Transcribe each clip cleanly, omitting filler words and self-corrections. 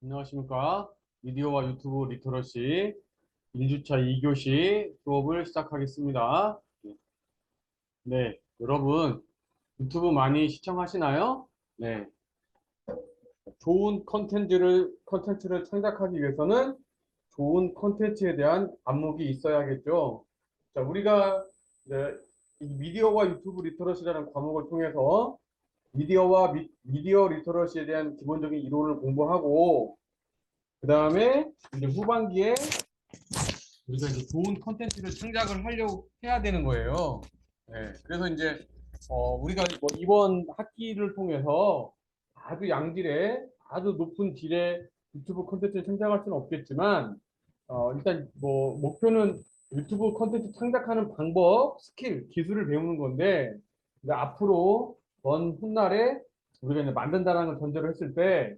안녕하십니까. 미디어와 유튜브 리터러시 1주차 2교시 수업을 시작하겠습니다. 네, 여러분 유튜브 많이 시청하시나요? 네, 좋은 컨텐츠를 창작하기 위해서는 좋은 컨텐츠에 대한 안목이 있어야겠죠. 자, 우리가 이제 이 미디어와 유튜브 리터러시라는 과목을 통해서 미디어 리터러시에 대한 기본적인 이론을 공부하고 그 다음에 이제 후반기에 우리가 이제 좋은 컨텐츠를 창작을 하려고 해야 되는 거예요. 네, 그래서 이제 우리가 뭐 이번 학기를 통해서 아주 양질의 아주 높은 질의 유튜브 컨텐츠를 창작할 수는 없겠지만 일단 뭐 목표는 유튜브 컨텐츠 창작하는 방법, 스킬, 기술을 배우는 건데 이제 앞으로 먼 훗날에 우리가 이제 만든다는 걸 전제로 했을 때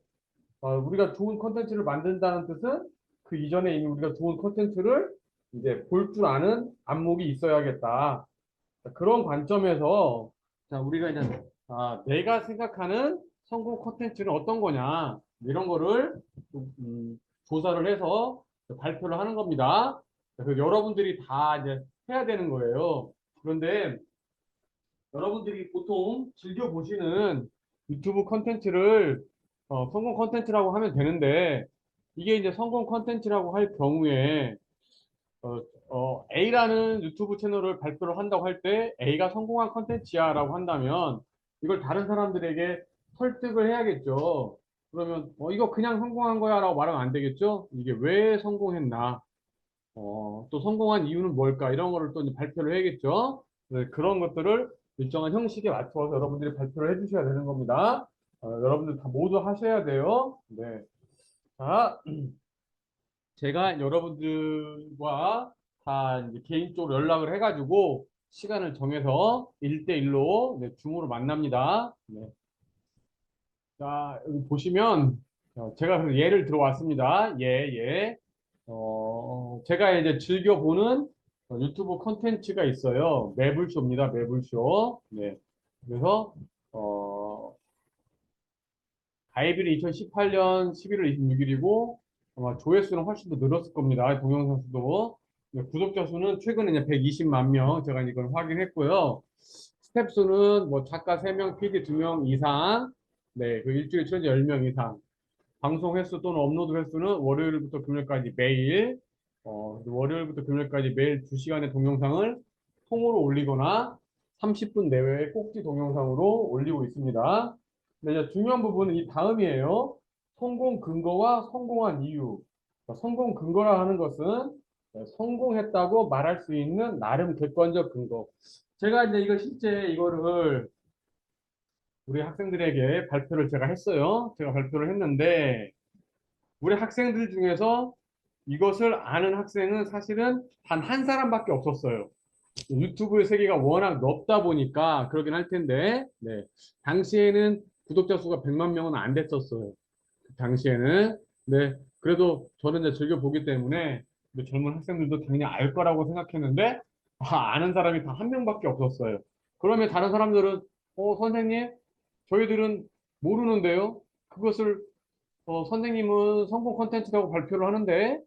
우리가 좋은 컨텐츠를 만든다는 뜻은 그 이전에 이미 우리가 좋은 컨텐츠를 이제 볼 줄 아는 안목이 있어야겠다. 자, 그런 관점에서 자, 우리가 이제 내가 생각하는 성공 컨텐츠는 어떤 거냐 이런 거를 좀, 조사를 해서 발표를 하는 겁니다. 그래서 여러분들이 다 이제 해야 되는 거예요. 그런데 여러분들이 보통 즐겨 보시는 유튜브 컨텐츠를 성공 컨텐츠라고 하면 되는데 이게 이제 성공 컨텐츠라고 할 경우에 A라는 유튜브 채널을 발표를 한다고 할 때 A가 성공한 컨텐츠야라고 한다면 이걸 다른 사람들에게 설득을 해야겠죠. 그러면 이거 그냥 성공한 거야라고 말하면 안 되겠죠. 이게 왜 성공했나? 또 성공한 이유는 뭘까? 이런 거를 또 이제 발표를 해야겠죠. 네, 그런 것들을 일정한 형식에 맞춰서 여러분들이 발표를 해주셔야 되는 겁니다. 여러분들 다 모두 하셔야 돼요. 네. 자, 제가 여러분들과 다 이제 개인적으로 연락을 해가지고 시간을 정해서 1대1로 줌으로 만납니다. 네. 자, 여기 보시면 제가 그래서 예를 들어왔습니다. 예. 제가 이제 즐겨보는 유튜브 컨텐츠가 있어요. 매불쇼입니다. 매불쇼. 네. 그래서 가입일이 2018년 11월 26일이고 아마 조회수는 훨씬 더 늘었을 겁니다. 동영상 수도. 네, 구독자 수는 최근에 이제 120만 명 제가 이걸 확인했고요. 스텝 수는 뭐 작가 3명, PD 2명 이상, 네, 그 일주일에 출연자 10명 이상. 방송 횟수 또는 업로드 횟수는 월요일부터 금요일까지 매일, 월요일부터 금요일까지 매일 2시간의 동영상을 통으로 올리거나 30분 내외의 꼭지 동영상으로 올리고 있습니다. 근데 이제 중요한 부분은 이 다음이에요. 성공 근거와 성공한 이유. 성공 근거라 하는 것은 성공했다고 말할 수 있는 나름 객관적 근거. 제가 이제 이거 실제 이거를 우리 학생들에게 발표를 제가 했어요. 제가 발표를 했는데 우리 학생들 중에서 이것을 아는 학생은 사실은 단 한 사람밖에 없었어요. 유튜브의 세계가 워낙 넓다 보니까 그러긴 할 텐데, 네. 당시에는 구독자 수가 100만 명은 안 됐었어요. 그 당시에는. 네. 그래도 저는 이제 즐겨보기 때문에 젊은 학생들도 당연히 알 거라고 생각했는데, 아는 사람이 단 한 명밖에 없었어요. 그러면 다른 사람들은, 선생님, 저희들은 모르는데요. 그것을 선생님은 성공 컨텐츠라고 발표를 하는데,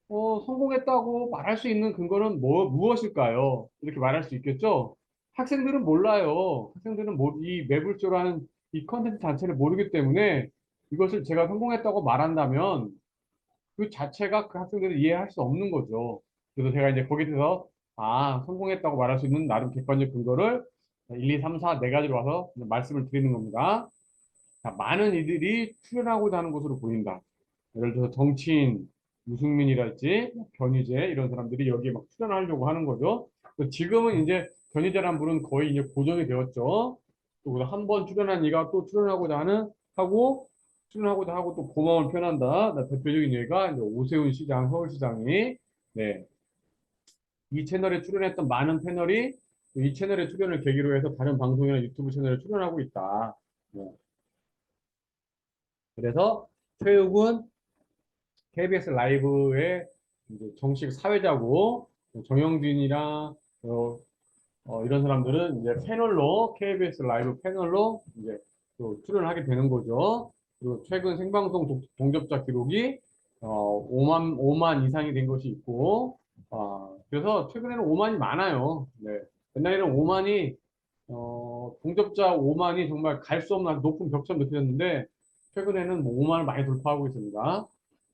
성공했다고 말할 수 있는 근거는 무엇일까요? 이렇게 말할 수 있겠죠? 학생들은 몰라요. 학생들은 이 매불쇼라는 이 컨텐츠 자체를 모르기 때문에 이것을 제가 성공했다고 말한다면 그 자체가 그 학생들을 이해할 수 없는 거죠. 그래서 제가 이제 거기서 성공했다고 말할 수 있는 나름 객관적 근거를 1, 2, 3, 4 네 가지로 와서 말씀을 드리는 겁니다. 자, 많은 이들이 출연하고자 하는 것으로 보인다. 예를 들어서 정치인, 유승민이랄지, 변희재 이런 사람들이 여기에 막 출연하려고 하는 거죠. 지금은 이제 변희재란 분은 거의 이제 고정이 되었죠. 또 한 번 출연한 이가 또 출연하고자 하고 또 고마움을 표현한다. 대표적인 예가 이제 오세훈 시장, 서울시장이 네. 이 채널에 출연했던 많은 패널이 이 채널에 출연을 계기로 해서 다른 방송이나 유튜브 채널에 출연하고 있다. 네. 그래서 최욱은 KBS 라이브의 이제 정식 사회자고 정영진이랑 이런 사람들은 이제 패널로 KBS 라이브 패널로 이제 또 출연하게 되는 거죠. 그리고 최근 생방송 동접자 기록이 5만 이상이 된 것이 있고, 그래서 최근에는 5만이 많아요. 네. 옛날에는 5만이 동접자 5만이 정말 갈 수 없는 아주 높은 벽처럼 느껴졌는데 최근에는 뭐 5만을 많이 돌파하고 있습니다.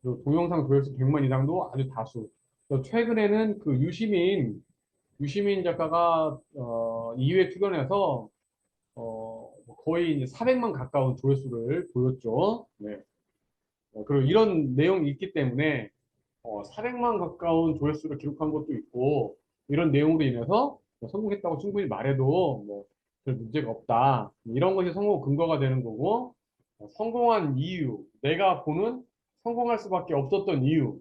그리고 동영상 조회수 100만 이상도 아주 다수. 그래서 최근에는 그 유시민 작가가 2회 출연해서 거의 이제 400만 가까운 조회수를 보였죠. 네. 그리고 이런 내용이 있기 때문에 400만 가까운 조회수를 기록한 것도 있고 이런 내용으로 인해서 뭐 성공했다고 충분히 말해도 별 문제가 없다. 이런 것이 성공 근거가 되는 거고 성공한 이유, 내가 보는 성공할 수밖에 없었던 이유.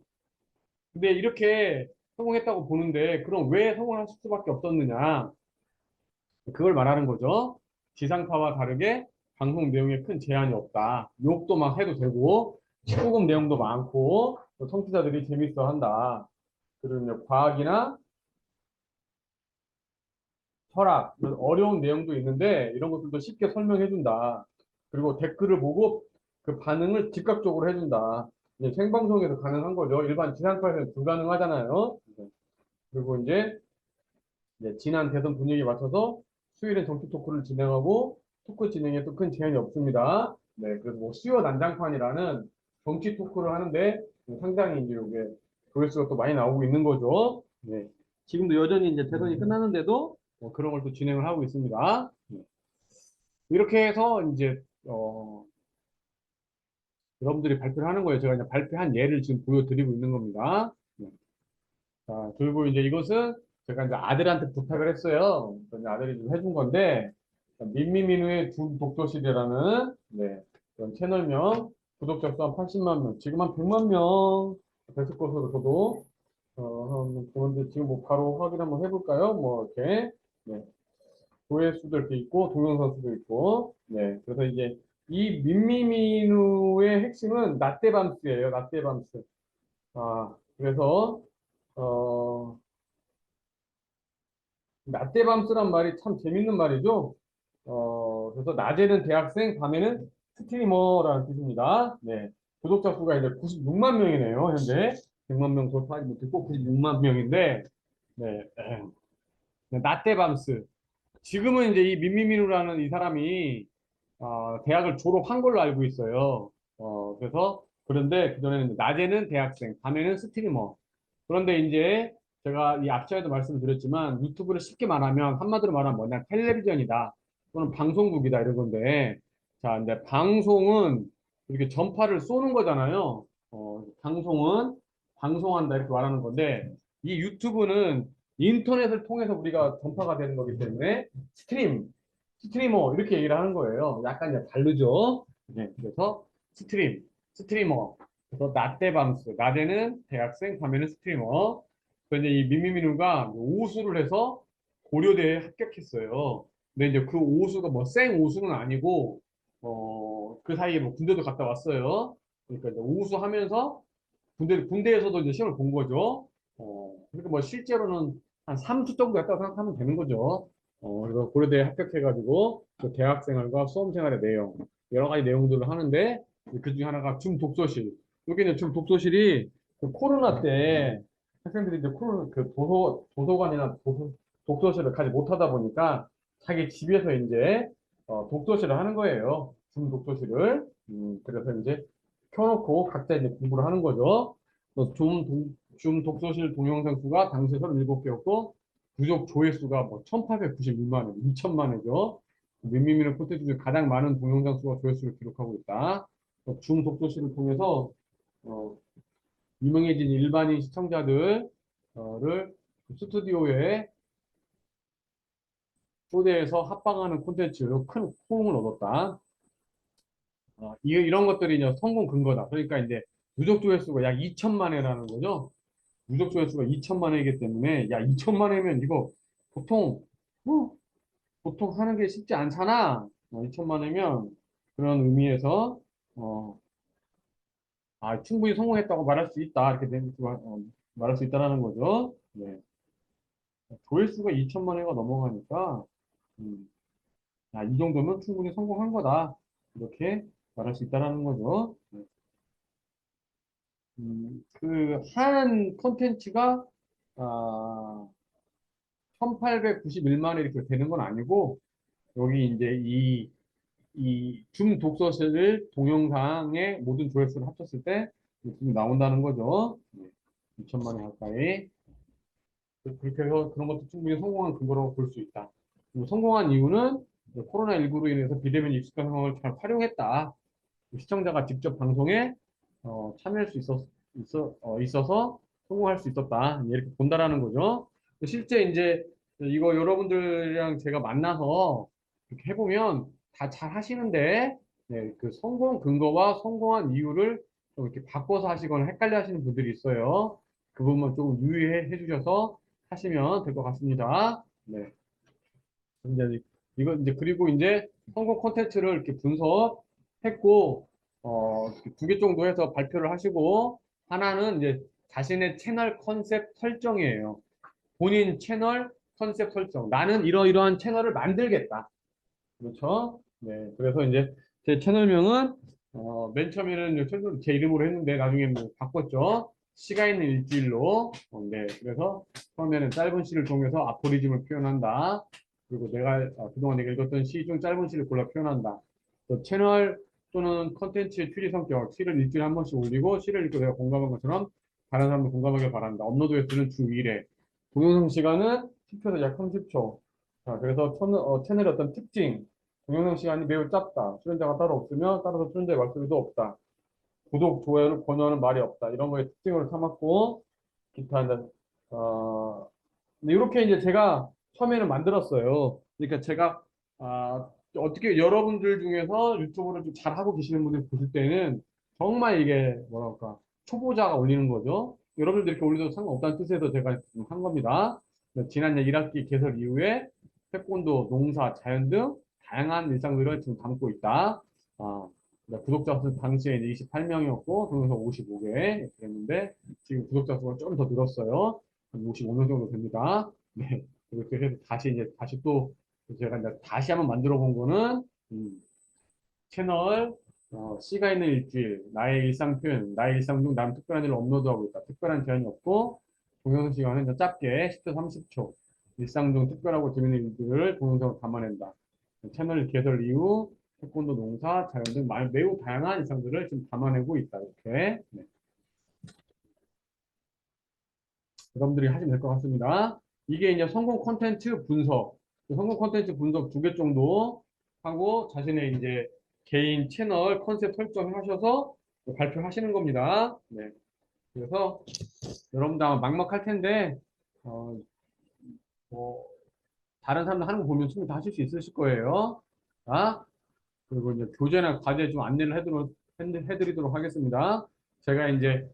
근데 이렇게 성공했다고 보는데 그럼 왜 성공할 수밖에 없었느냐? 그걸 말하는 거죠. 지상파와 다르게 방송 내용에 큰 제한이 없다. 욕도 막 해도 되고 19금 내용도 많고 또 청취자들이 재밌어 한다. 그리고 이제 과학이나 철학, 이런 어려운 내용도 있는데 이런 것들도 쉽게 설명해 준다. 그리고 댓글을 보고 그 반응을 즉각적으로 해준다. 이제 생방송에서 가능한 거죠. 일반 지상파에서는 불가능하잖아요. 그리고 이제 지난 대선 분위기에 맞춰서 수요일에 정치 토크를 진행하고 토크 진행에 또 큰 제한이 없습니다. 네, 그래서 뭐 수요 난장판이라는 정치 토크를 하는데 상당히 이제 이게 조회수가 또 많이 나오고 있는 거죠. 네. 지금도 여전히 이제 대선이 끝났는데도 그런 걸 또 진행을 하고 있습니다. 네. 이렇게 해서 이제 여러분들이 발표를 하는 거예요. 제가 이제 발표한 예를 지금 보여드리고 있는 겁니다. 네. 자, 그리고 이제 이것은 제가 이제 아들한테 부탁을 했어요. 그래서 아들이 좀 해준 건데, 민미민우의 두 독서실이라는, 네, 그런 채널명, 구독자 수 한 80만 명, 지금 한 100만 명 됐을 것으로 저도, 그런데 지금 뭐 바로 확인 한번 해볼까요? 뭐, 이렇게, 네, 조회수도 이렇게 있고, 동영상 수도 있고, 네, 그래서 이제 이 민미민우의 핵심은 낮대밤스예요, 낮대밤스. 그래서, 어, 낮대밤스란 말이 참 재밌는 말이죠. 그래서 낮에는 대학생, 밤에는 스트리머라는 뜻입니다. 네. 구독자 수가 이제 96만 명이네요, 현재. 100만 명 돌파하지 못했고 96만 명인데, 네. 낮대밤스. 지금은 이제 이 민미민우라는 이 사람이 대학을 졸업한 걸로 알고 있어요. 그래서 그런데 그전에는 낮에는 대학생, 밤에는 스트리머. 그런데 이제 제가 이 앞전에도 말씀드렸지만 유튜브를 쉽게 말하면 한마디로 말하면 뭐냐 텔레비전이다 또는 방송국이다 이런 건데 자 이제 방송은 이렇게 전파를 쏘는 거잖아요. 방송은 방송한다 이렇게 말하는 건데 이 유튜브는 인터넷을 통해서 우리가 전파가 되는 거기 때문에 스트리머 이렇게 얘기를 하는 거예요. 약간 이제 다르죠. 네, 그래서 스트리머. 그래서 낮대밤스, 낮에는 대학생, 밤에는 스트리머. 그런데 이 미미미누가 오수를 해서 고려대에 합격했어요. 근데 이제 그 오수가 뭐 생 오수는 아니고 그 사이에 뭐 군대도 갔다 왔어요. 그러니까 이제 오수하면서 군대에서도 이제 시험을 본 거죠. 그러니까 뭐 실제로는 한 3주 정도 했다고 생각하면 되는 거죠. 그래서 고려대에 합격해가지고 그 대학 생활과 수험 생활의 내용, 여러 가지 내용들을 하는데 그 중에 하나가 줌 독서실. 여기는 줌 독서실이 그 코로나 때 학생들이 이제 코로나 그 도서관이나 독서실을 가지 못하다 보니까 자기 집에서 이제 독서실을 하는 거예요. 줌 독서실을. 그래서 이제 켜놓고 각자 이제 공부를 하는 거죠. 줌 독서실 동영상 수가 당시 37개였고, 부족 조회수가 뭐 1896만 회, 2천만 회죠. 민미미는 콘텐츠 중에 가장 많은 동영상 수와 조회수를 기록하고 있다. 줌 독서실을 통해서 어, 유명해진 일반인 시청자들을 스튜디오에 초대해서 합방하는 콘텐츠로 큰 호응을 얻었다. 이런 것들이 이제 성공 근거다. 그러니까 이제 누적 조회수가 약 2천만 회라는 거죠. 누적 조회수가 2천만 회이기 때문에 야 2천만 회면 이거 보통 어, 보통 하는 게 쉽지 않잖아. 2천만 회면 그런 의미에서 어, 충분히 성공했다고 말할 수 있다. 이렇게 말할 수 있다라는 거죠. 네. 조회수가 2천만 회가 넘어가니까 이 정도면 충분히 성공한 거다. 이렇게 말할 수 있다는 거죠. 그, 한 콘텐츠가, 아, 1891만에 이렇게 되는 건 아니고, 여기 이제 이 줌 독서실 동영상의 모든 조회수를 합쳤을 때, 지금 나온다는 거죠. 2천만에 가까이. 그렇게 해서 그런 것도 충분히 성공한 근거라고 볼 수 있다. 그리고 성공한 이유는 코로나19로 인해서 비대면 입시가 상황을 잘 활용했다. 시청자가 직접 방송에 참여할 수 있어서 성공할 수 있었다. 이렇게 본다라는 거죠. 실제 이제 이거 여러분들이랑 제가 만나서 이렇게 해보면 다 잘 하시는데 네, 그 성공 근거와 성공한 이유를 좀 이렇게 바꿔서 하시거나 헷갈려 하시는 분들이 있어요. 그 부분만 조금 유의해 주셔서 하시면 될 것 같습니다. 네. 이제 이거 이제 그리고 이제 성공 콘텐츠를 이렇게 분석했고 두 개 정도 해서 발표를 하시고 하나는 이제 자신의 채널 컨셉 설정이에요. 본인 채널 컨셉 설정. 나는 이러이러한 채널을 만들겠다. 그렇죠? 네. 그래서 이제 제 채널명은 맨 처음에는 제 이름으로 했는데 나중에 뭐 바꿨죠. 시가 있는 일주일로. 네. 그래서 처음에는 짧은 시를 통해서 아포리즘을 표현한다. 그리고 그동안 내가 읽었던 시 중 짧은 시를 골라 표현한다. 또 채널 또는 컨텐츠의 취지 성격, 시를 일주일에 한 번씩 올리고 시를 읽고 내가 공감한 것처럼 다른 사람도 공감하길 바란다. 업로드 횟수는 주 1회. 동영상 시간은 10초에서 약 30초. 자, 그래서 채널의 어떤 특징, 동영상 시간이 매우 짧다. 출연자가 따로 없으면 따라서 출연자의 말소리도 없다. 구독, 좋아요를 권유하는 말이 없다. 이런 거에 특징을 삼았고, 기타, 이제, 어, 이렇게 이제 제가 처음에는 만들었어요. 그러니까 제가, 어떻게 여러분들 중에서 유튜브를 좀 잘하고 계시는 분들 보실 때는 정말 이게 뭐랄까, 초보자가 올리는 거죠. 여러분들 이렇게 올려도 상관없다는 뜻에서 제가 한 겁니다. 지난 1학기 개설 이후에 태권도, 농사, 자연 등 다양한 일상들을 지금 담고 있다. 아, 구독자 수 당시에 이제 28명이었고, 동영상 55개 됐는데, 지금 구독자 수가 좀 더 늘었어요. 한 55명 정도 됩니다. 네. 그렇게 해서 다시 또, 제가 이제 다시 한번 만들어 본 거는, 채널, 씨가 있는 일주일, 나의 일상 표현, 나의 일상 중 나는 특별한 일을 업로드하고 있다. 특별한 제한이 없고, 동영상 시간은 더 짧게 10초, 30초. 일상 중 특별하고 재밌는 일들을 동영상으로 담아낸다. 채널 개설 이후 태권도, 농사, 자연 등 매우 다양한 일상들을 지금 담아내고 있다. 이렇게. 네. 여러분들이 하시면 될 것 같습니다. 이게 이제 성공 콘텐츠 분석. 성공 콘텐츠 분석 2개 정도 하고 자신의 이제 개인 채널 컨셉 설정하셔서 발표하시는 겁니다. 네. 그래서 여러분들 아마 막막할 텐데, 어, 뭐, 다른 사람들 하는 거 보면 충분히 다 하실 수 있으실 거예요. 자, 그리고 이제 교재나 과제 좀 안내를 해드리도록 하겠습니다. 제가 이제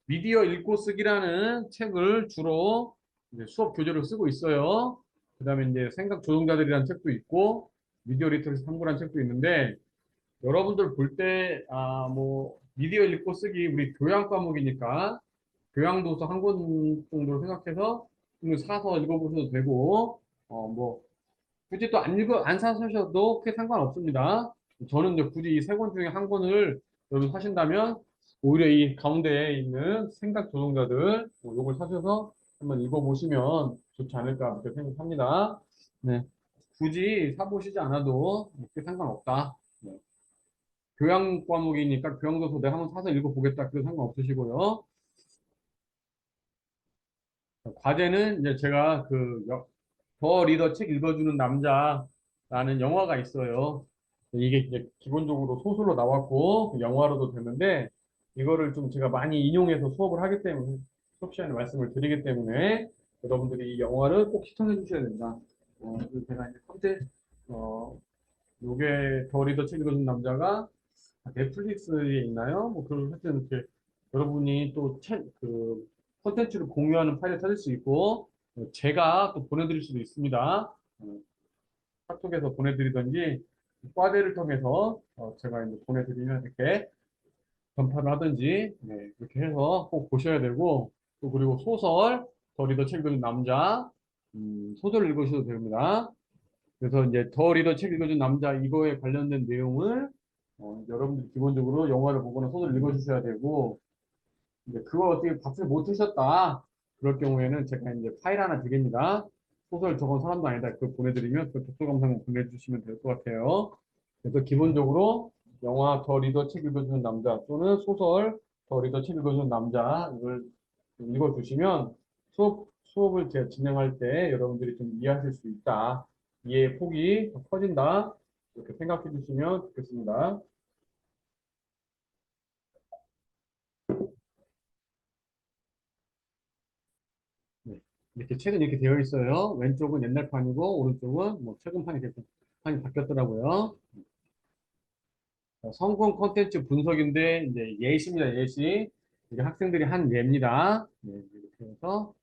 미디어 읽고 쓰기라는 책을 주로 이제 수업 교재로 쓰고 있어요. 그다음에 이제 생각 조종자들이라는 책도 있고 미디어 리터러시 탐구라는 책도 있는데 여러분들 볼 때 뭐 미디어 읽고 쓰기 우리 교양 과목이니까 교양 도서 한 권 정도로 생각해서 좀 사서 읽어보셔도 되고 뭐 굳이 또 안 사셔도 크게 상관없습니다. 저는 이제 굳이 이 세 권 중에 한 권을 여러분 사신다면 오히려 이 가운데에 있는 생각 조종자들 요걸 사셔서 한번 읽어보시면 좋지 않을까 그렇게 생각합니다. 네. 굳이 사보시지 않아도 크게 상관없다. 네. 교양 과목이니까 교양도서 내가 한번 사서 읽어보겠다. 그래도 상관없으시고요. 과제는 이제 제가 더 리더 책 읽어주는 남자라는 영화가 있어요. 이게 이제 기본적으로 소설로 나왔고 영화로도 되는데 이거를 좀 제가 많이 인용해서 수업을 하기 때문에 수업 시간에 말씀을 드리기 때문에 여러분들이 이 영화를 꼭 시청해 주셔야 된다. 그래서 제가 이제 현재 요게 더 리더 책 읽어주는 남자가 넷플릭스에 있나요? 뭐 그런 하여튼 이렇게 여러분이 그 콘텐츠를 공유하는 파일을 찾을 수 있고 제가 또 보내드릴 수도 있습니다. 카톡에서 보내드리든지 과대를 통해서 제가 이제 보내드리면 이렇게 전파를 하든지 네, 이렇게 해서 꼭 보셔야 되고 또 그리고 소설 더 리더 책 읽어준 남자 소설을 읽으셔도 됩니다. 그래서 이제 더 리더 책 읽어준 남자 이거에 관련된 내용을 여러분들 기본적으로 영화를 보거나 소설을 읽어주셔야 되고, 이제 그걸 어떻게 박스를 못 드셨다. 그럴 경우에는 제가 이제 파일 하나 드립니다. 소설 적은 사람도 아니다. 그거 보내드리면 그 독서 감상 보내주시면 될 것 같아요. 그래서 기본적으로 영화 더 리더 책 읽어주는 남자 또는 소설 더 리더 책 읽어주는 남자 이걸 읽어주시면 수업을 제가 진행할 때 여러분들이 좀 이해하실 수 있다. 이해의 폭이 더 커진다. 이렇게 생각해 주시면 좋겠습니다. 네. 이렇게 책은 이렇게 되어 있어요. 왼쪽은 옛날 판이고 오른쪽은 뭐 최근 판이 이렇게 판이 바뀌었더라고요. 성공 콘텐츠 분석인데 이제 예시입니다. 예시. 이게 학생들이 한 예입니다. 네, 이렇게 해서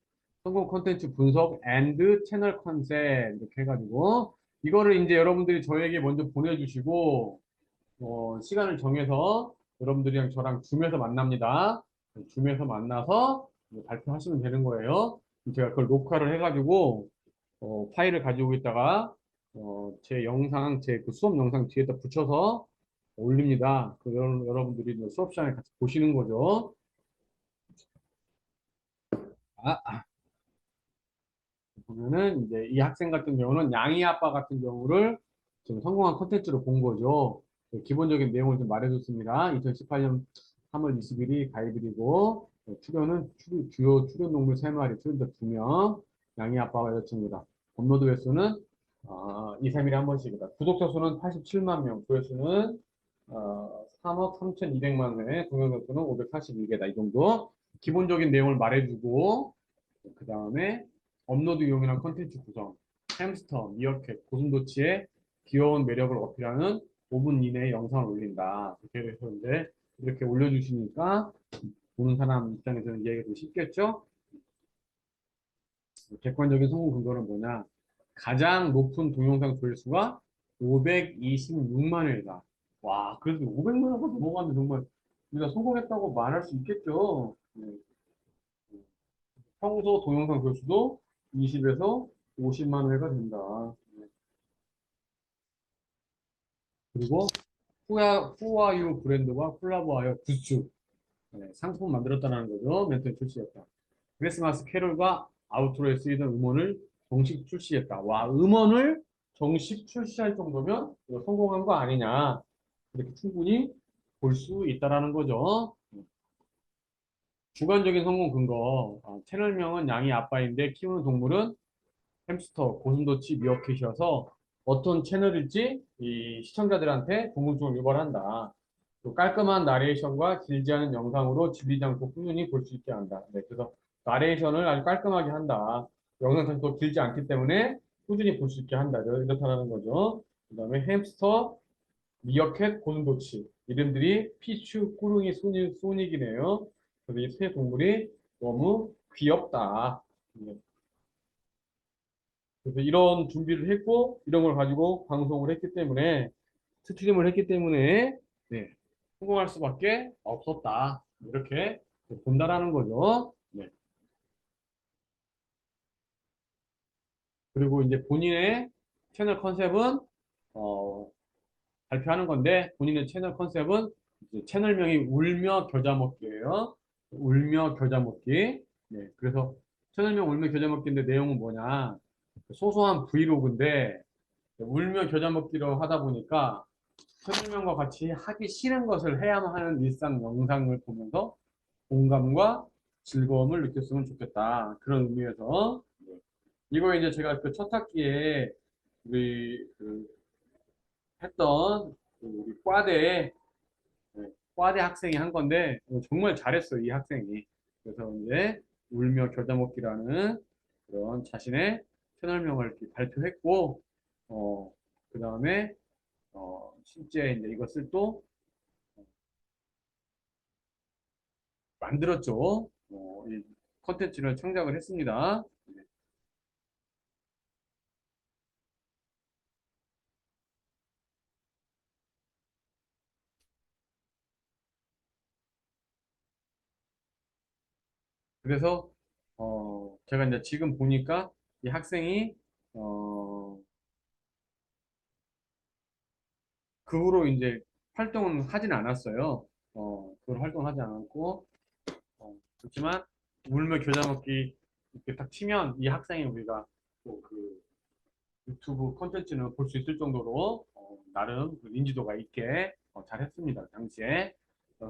성공 콘텐츠 분석 and 채널 컨셉 이렇게 해가지고 이거를 이제 여러분들이 저에게 먼저 보내주시고 시간을 정해서 여러분들이랑 저랑 줌에서 만납니다. 줌에서 만나서 발표하시면 되는 거예요. 제가 그걸 녹화를 해가지고 파일을 가지고 있다가 제 영상, 제 그 수업 영상 뒤에다 붙여서 올립니다. 여러분들이 이제 수업 시간에 같이 보시는 거죠. 아, 보면은 이제 이 학생 같은 경우는 양이 아빠 같은 경우를 지금 성공한 컨텐츠로 본 거죠. 기본적인 내용을 좀 말해줬습니다. 2018년 3월 20일이 가이드이고 주요 출연 동물 3마리, 출연자 2명, 양이 아빠가 여자친구다. 업로드 횟수는 2, 3일에 한 번씩이다. 구독자 수는 87만 명, 조회수는 3억 3,200만 회, 동영상 수는 542개다. 이 정도 기본적인 내용을 말해주고 그 다음에 업로드용이랑 컨텐츠 구성, 햄스터, 미어캣, 고슴도치의 귀여운 매력을 어필하는 5분 이내의 영상을 올린다. 이렇게 해서 이제 이렇게 올려주시니까 보는 사람 입장에서는 이해가 좀 쉽겠죠? 객관적인 성공 근거는 뭐냐? 가장 높은 동영상 조회수가 526만 회이다. 와, 그래도 500만 회가 넘어가면 정말 우리가 성공했다고 말할 수 있겠죠? 네. 평소 동영상 조회수도 20에서 50만 회가 된다. 네. 그리고 후아유 브랜드와 콜라보하여 굿즈, 네, 상품 만들었다는 거죠. 멘토 출시했다. 크리스마스 캐롤과 아우트로에 쓰이던 음원을 정식 출시했다. 와, 음원을 정식 출시할 정도면 이거 성공한 거 아니냐. 이렇게 충분히 볼 수 있다라는 거죠. 주관적인 성공 근거. 채널명은 양이 아빠인데 키우는 동물은 햄스터, 고슴도치, 미어캣이어서 어떤 채널일지 이 시청자들한테 궁금증을 유발한다. 또 깔끔한 나레이션과 길지 않은 영상으로 질리지 않고 꾸준히 볼 수 있게 한다. 네, 그래서 나레이션을 아주 깔끔하게 한다. 영상 자체도 길지 않기 때문에 꾸준히 볼 수 있게 한다. 이렇다는 거죠. 그 다음에 햄스터, 미어캣, 고슴도치. 이름들이 피츄, 꾸릉이, 소닉이네요. 그래서 이 세 동물이 너무 귀엽다. 네. 그래서 이런 준비를 했고, 이런 걸 가지고 방송을 했기 때문에, 스트림을 했기 때문에, 네, 성공할 수밖에 없었다. 이렇게 본다라는 거죠. 네. 그리고 이제 본인의 채널 컨셉은, 어, 발표하는 건데, 본인의 채널 컨셉은 이제 채널명이 울며 겨자 먹기예요. 울며 겨자 먹기. 네. 그래서 채널명 울며 겨자 먹기인데 내용은 뭐냐? 소소한 브이로그인데, 울며 겨자 먹기로 하다 보니까 최준명과 같이 하기 싫은 것을 해야만 하는 일상 영상을 보면서 공감과 즐거움을 느꼈으면 좋겠다. 그런 의미에서 네. 이거 이제 제가 그 첫 학기에 우리 그 했던 그 우리 과대 네, 과대 학생이 한 건데 정말 잘했어요. 이 학생이. 그래서 이제 울며 겨자 먹기라는 그런 자신의 채널명을 이렇게 발표했고 그 다음에 실제 이제 이것을 또 만들었죠. 이 컨텐츠를 창작을 했습니다. 그래서 제가 이제 지금 보니까 이 학생이 어, 그 후로 이제 활동은 하진 않았어요. 그걸 활동하지 않았고, 그렇지만 울며 겨자 먹기 이렇게 딱 치면 이 학생이 우리가 또그 유튜브 콘텐츠는 볼 수 있을 정도로 나름 그 인지도가 있게 잘했습니다. 당시에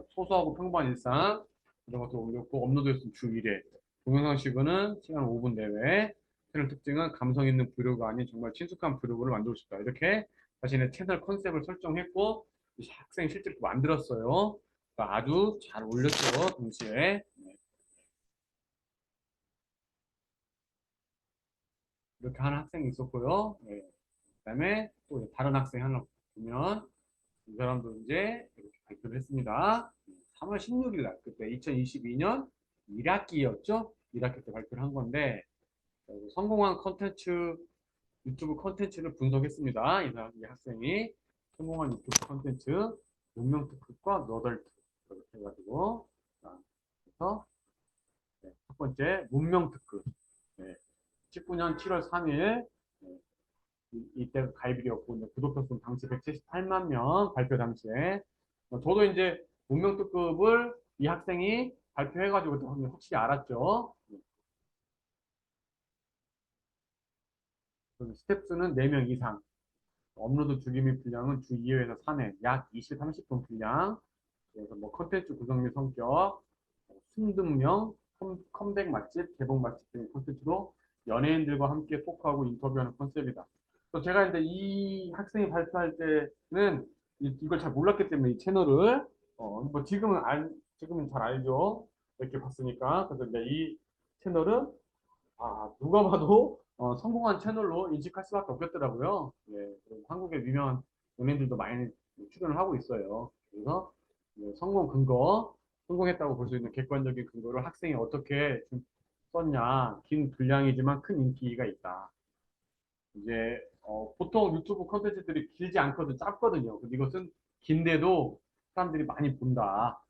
소소하고 평범한 일상 이런 것도 올렸고 업로드했으면 주 1회 동영상 시간은 시간 5분 내외 채널 특징은 감성 있는 브이로그가 아닌 정말 친숙한 브이로그를 만들고 싶다. 이렇게 자신의 채널 컨셉을 설정했고 학생이 실제로 만들었어요. 그러니까 아주 잘 올렸죠. 동시에 이렇게 하는 학생이 있었고요. 네. 그다음에 또 다른 학생 하나 보면 이 사람도 이제 이렇게 발표를 했습니다. 3월 16일 날 그때 2022년 1학기였죠? 1학기 때 발표를 한 건데 성공한 컨텐츠 유튜브 컨텐츠를 분석했습니다. 이 학생이 성공한 유튜브 컨텐츠 문명 특급과 너덜트 이렇게 해가지고 그래서 첫 번째 문명 특급 19년 7월 3일 이때 가입일이었고 구독자 수 당시 178만 명 발표 당시에 저도 이제 문명특급을 이 학생이 발표해가지고 확실히 알았죠. 스텝수는 4명 이상 업로드 주기 및 분량은 주 2회에서 3회 약 20, 30분 분량 그래서 뭐 컨텐츠 구성 및 성격 순등명 컴백 맛집 개봉 맛집 등의 컨텐츠로 연예인들과 함께 토크하고 인터뷰하는 컨셉이다. 또 제가 이제 이 학생이 발표할 때는 이걸 잘 몰랐기 때문에 이 채널을 뭐 지금은 잘 알죠. 이렇게 봤으니까 그래서 이제 이 채널은 누가 봐도 성공한 채널로 인식할 수밖에 없겠더라고요. 예, 그리고 한국의 유명한 연예인들도 많이 출연을 하고 있어요. 그래서 성공 근거, 성공했다고 볼 수 있는 객관적인 근거를 학생이 어떻게 썼냐, 긴 분량이지만 큰 인기가 있다. 이제 보통 유튜브 콘텐츠들이 길지 않거든, 짧거든요. 근데 이것은 긴데도 사람들이 많이 본다.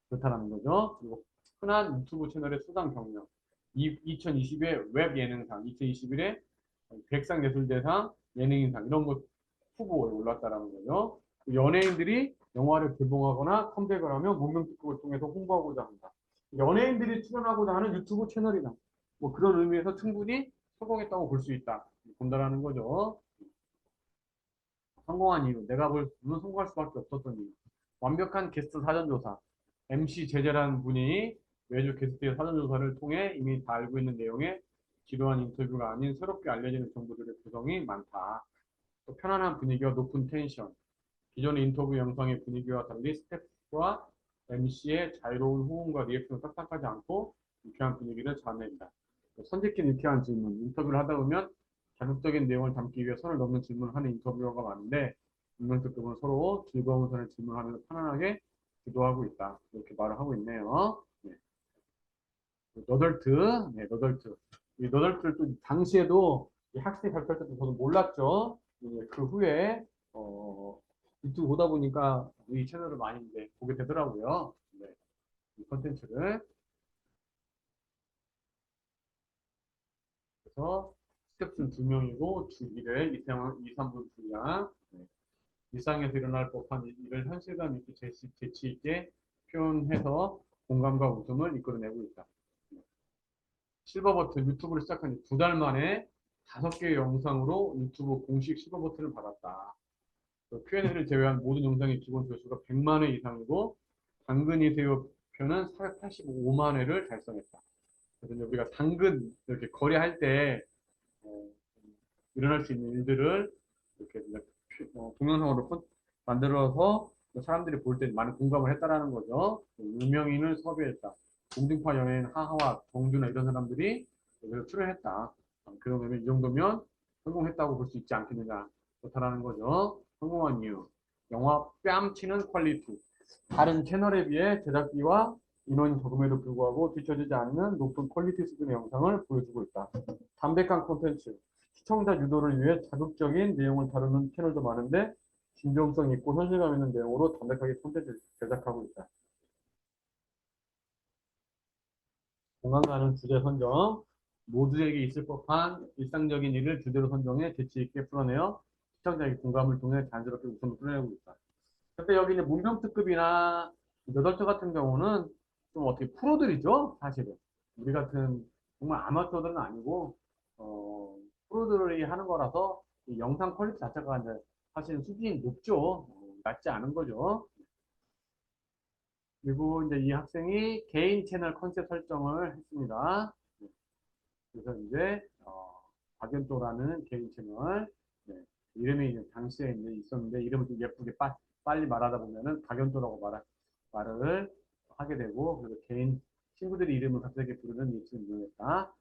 그렇다는 거죠. 그리고 흔한 유튜브 채널의 수상 경력, 2020의 웹 예능상, 2021의 백상예술대상 예능인상 이런 것 후보에 올랐다라는 거죠. 연예인들이 영화를 개봉하거나 컴백을 하면 문명특급을 통해서 홍보하고자 한다. 연예인들이 출연하고자 하는 유튜브 채널이다. 뭐 그런 의미에서 충분히 성공했다고 볼 수 있다. 본다라는 거죠. 성공한 이유, 내가 물론 성공할 수밖에 없었던 이유. 완벽한 게스트 사전조사. MC 제재라는 분이 매주 게스트의 사전조사를 통해 이미 다 알고 있는 내용에 지루한 인터뷰가 아닌 새롭게 알려지는 정보들의 구성이 많다. 또 편안한 분위기와 높은 텐션. 기존의 인터뷰 영상의 분위기와 달리 스태프와 MC의 자유로운 호응과 리액션을 딱딱하지 않고 유쾌한 분위기를 자아낸다. 선짓긴 유쾌한 질문. 인터뷰를 하다 보면 자극적인 내용을 담기 위해 선을 넘는 질문을 하는 인터뷰어가 많은데 문명특급은 서로 즐거운 선을 질문하면서 편안하게 기도하고 있다. 이렇게 말을 하고 있네요. 네. 너덜트, 너덜트. 이 너덜트를 또 당시에도 이 학생이 발표할 때도 저도 몰랐죠. 그 후에 유튜브 보다 보니까 이 채널을 많이 이제 보게 되더라고요. 네. 이 컨텐츠를. 그래서 스텝은 2명이고 주 1회 2, 3분 분량. 네. 일상에서 일어날 법한 일을 현실감 있게 재치 있게 표현해서 공감과 웃음을 이끌어내고 있다. 실버 버튼 유튜브를 시작한 지 2달 만에 5개의 영상으로 유튜브 공식 실버 버튼을 받았다. Q&A를 제외한 모든 영상의 기본 조회수가 100만 회 이상이고 당근이세요 표는 485만 회를 달성했다. 그래서 우리가 당근 이렇게 거래할 때 일어날 수 있는 일들을 이렇게 동영상으로 만들어서 사람들이 볼 때 많은 공감을 했다라는 거죠. 유명인을 섭외했다. 공중파 연예인 하하와 정준하 이런 사람들이 여기서 출연했다. 그러면 이 정도면 성공했다고 볼 수 있지 않겠느냐. 그렇다라는 거죠. 성공한 이유. 영화 뺨치는 퀄리티. 다른 채널에 비해 제작비와 인원이 적음에도 불구하고 뒤처지지 않는 높은 퀄리티 수준의 영상을 보여주고 있다. 담백한 콘텐츠. 시청자 유도를 위해 자극적인 내용을 다루는 채널도 많은데 진정성 있고 현실감 있는 내용으로 담백하게 콘텐츠를 제작하고 있다. 공감 가는 주제 선정. 모두에게 있을 법한 일상적인 일을 주제로 선정해 재치 있게 풀어내어 시청자의 공감을 통해 자연스럽게 웃음을 풀어내고 있다. 근데 여기 이제 문병특급이나 여덟째 같은 경우는 좀 어떻게 프로들이죠, 사실은. 우리 같은 정말 아마추어들은 아니고, 프로들이 하는 거라서 이 영상 퀄리티 자체가 이제 사실 수준이 높죠. 낮지 않은 거죠. 그리고 이제 이 학생이 개인 채널 컨셉 설정을 했습니다. 그래서 이제 박연도라는 개인 채널, 네, 이름이 이제 당시에 이제 있었는데 이름을 좀 예쁘게 빨리 말하다 보면은 박연도라고 말을 하게 되고, 그래서 개인 친구들이 이름을 갑자기 부르는 예치를 이용했다.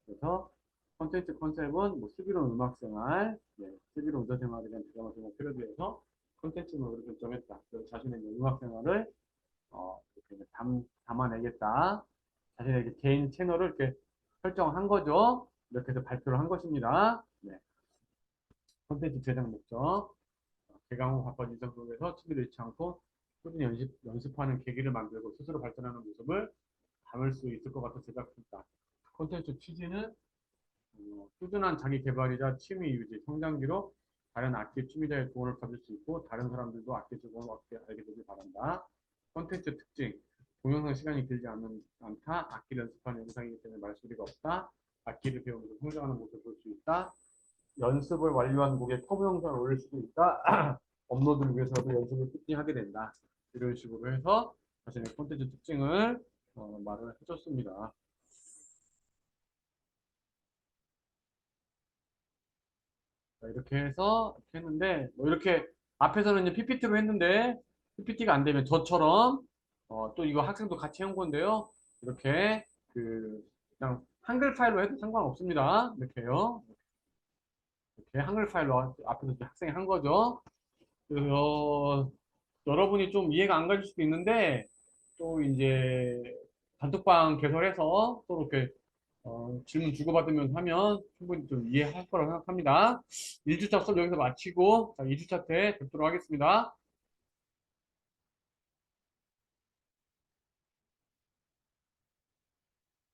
그래서 콘텐츠 컨셉은 뭐 슬기로운 음악생활, 네, 슬기로운 의사생활에 대한 드라마 제목 필요에 대해서 콘텐츠 모드를 결정했다. 그래서 자신의 이제 음악생활을 이렇게 담아내겠다. 자신의 개인 채널을 이렇게 설정한 거죠. 이렇게 해서 발표를 한 것입니다. 네. 콘텐츠 제작 목적. 개강 후 바쁜 일상 속에서 취미를 잃지 않고 꾸준히 연습하는 계기를 만들고 스스로 발전하는 모습을 담을 수 있을 것 같아 제작했다. 콘텐츠 취지는 꾸준한 자기 개발이자 취미 유지, 성장기로 다른 악기 취미자의 조언을 받을 수 있고 다른 사람들도 악기 조언을 얻게 알게 되길 바란다. 콘텐츠 특징, 동영상 시간이 길지 않다. 악기를 연습하는 영상이기 때문에 말소리가 없다. 악기를 배우면서 성장하는 모습을 볼 수 있다. 연습을 완료한 곡에 커브 영상을 올릴 수도 있다. 업로드를 위해서도 연습을 꾸준히 하게 된다. 이런 식으로 해서 자신의 콘텐츠 특징을 말을 해줬습니다. 자, 이렇게 해서 이렇게 했는데 뭐 이렇게 앞에서는 이제 PPT로 했는데 PPT가 안 되면 저처럼 또 이거 학생도 같이 한 건데요. 이렇게 그 그냥 한글 파일로 해도 상관없습니다. 이렇게요. 이렇게 한글 파일로 앞에서 이제 학생이 한 거죠. 그래서 여러분이 좀 이해가 안 가실 수도 있는데 또 이제 단톡방 개설해서 또 이렇게 질문 주고받으면서 하면 충분히 좀 이해할 거라고 생각합니다. 1주차 수업 여기서 마치고 2주차 때 뵙도록 하겠습니다.